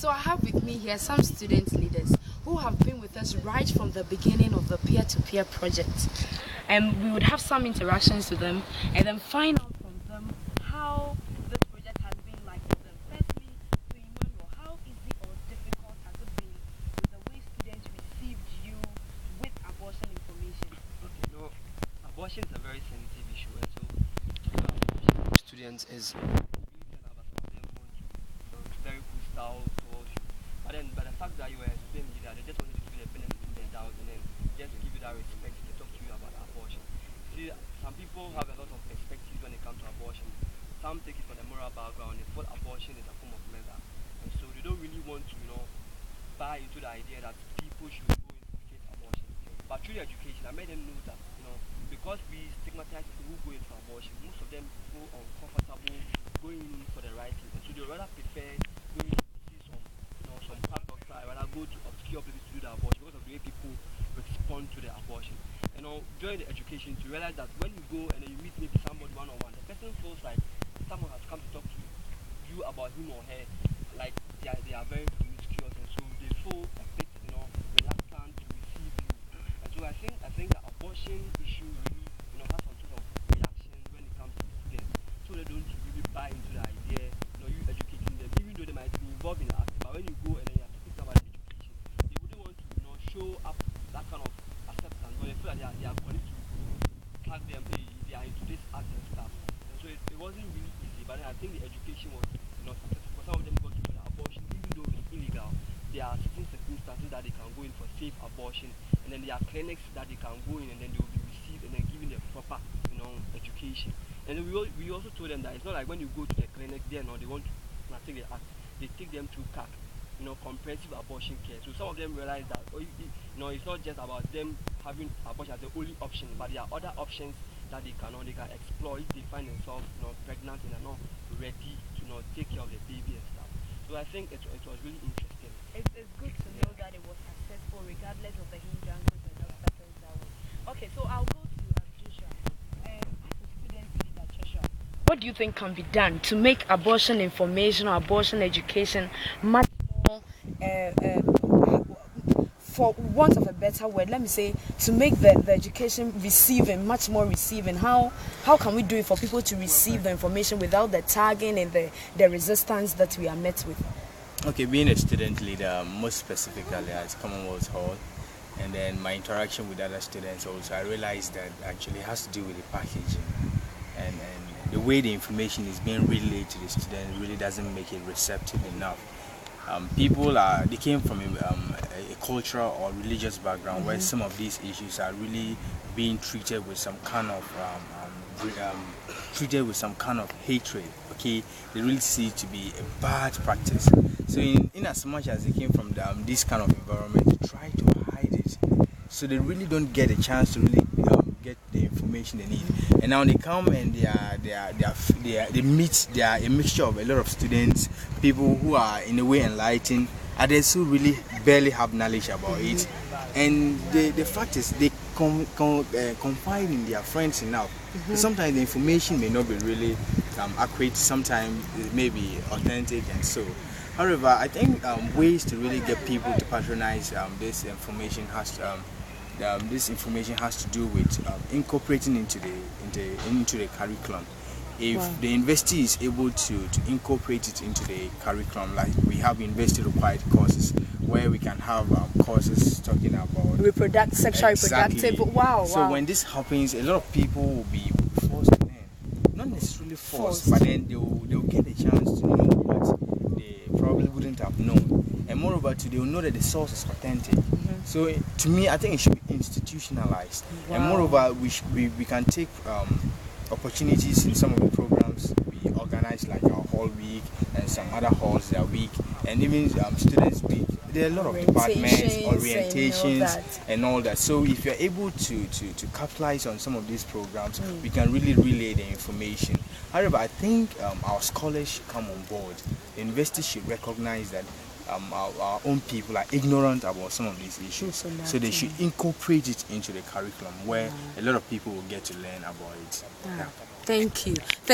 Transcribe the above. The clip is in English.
So I have with me here some student leaders who have been with us right from the beginning of the peer-to-peer project. And we would have some interactions with them and then find out from them how this project has been like for them. Firstly, to Emmanuel, how easy or difficult has it been with the way students received you with abortion information? Okay, no, abortion is a very sensitive issue, and so students is very hostile towards you. But then, by the fact that you were a student leader, they just wanted to give you the benefit of the doubt and then just give you that respect to talk to you about abortion. See, some people have a lot of perspectives when it comes to abortion. Some take it from the moral background. They thought abortion is a form of murder, and so they don't really want to, buy into the idea that people should go into straight abortion. But through the education, I made them know that, because we stigmatize people who go into abortion, most of them feel uncomfortable going in for the right thing. And so they rather prefer going to see some quack doctor, I rather go to obscure places to do the abortion because of the way people respond to the abortion. During the education, to realize that when you go and then you meet maybe somebody one-on-one, the person feels like someone has come to talk to you about him or her, like they are very promiscuous, and so they feel a bit, reluctant to receive you. And so I think the abortion issue really, has some sort of reaction when it comes to students. So they don't really buy into the idea, you educating them, even though they might be involved in the act. But when you go and then you have to think about education, they wouldn't want to, show up that kind of acceptance, but they feel like they are going to tag them, they are into this act and stuff. And so it wasn't really easy, but then I think the education was, successful. Some of them got to do the abortion, even though it's illegal. There are certain circumstances that they can go in for safe abortion, and then there are clinics that they can go in and then they will be received and then given the proper, education. And then we also told them that it's not like when you go to the clinic there, they want to take the act, they take them to CAC, comprehensive abortion care. So some of them realize that, it's not just about them having abortion as the only option, but there are other options that they can explore if they find themselves, pregnant and are not ready to, take care of the baby and stuff. So I think it was really interesting. It's good to know that it was successful regardless of the hindrances and obstacles that way. Okay, so I'll go to Joshua. As a student leader, Joshua, what do you think can be done to make abortion information or abortion education much more, for want of a better word, let me say, to make the education much more receiving? How can we do it for people to receive the information without the tagging and the resistance that we are met with? Okay, being a student leader, most specifically at Commonwealth Hall, and then my interaction with other students also, I realized that actually has to do with the packaging and the way the information is being relayed to the students really doesn't make it receptive enough. They came from a cultural or religious background where some of these issues are really being treated with some kind of hatred. Okay, they really see it to be a bad practice. So in as much as they came from this kind of environment, they try to hide it. So they really don't get a chance to really get the information they need. And now they come and they are a mixture of a lot of students, people who are in a way enlightened, others who really barely have knowledge about it. And the fact is they confide in their friends enough. So sometimes the information may not be really accurate, sometimes it may be authentic and so. However, I think ways to really get people to patronize this information has to do with incorporating into the curriculum. If the university is able to incorporate it into the curriculum, like we have university required courses where we can have courses talking about sexual reproductive. So when this happens, a lot of people will be forced to learn. Not necessarily forced, but then they'll get a chance to know what they probably wouldn't have known. And moreover, they will know that the source is authentic. So to me, I think it should be institutionalized. And moreover, we can take opportunities in some of the programs we organize, like our hall week and some other halls their week, and even students week. There are a lot of departments, orientations and all that. So if you're able to capitalize on some of these programs, we can really relay the information. However, I think our scholars should come on board. The university should recognize that our own people are ignorant about some of these issues, so they should incorporate it into the curriculum where a lot of people will get to learn about it. Thank you.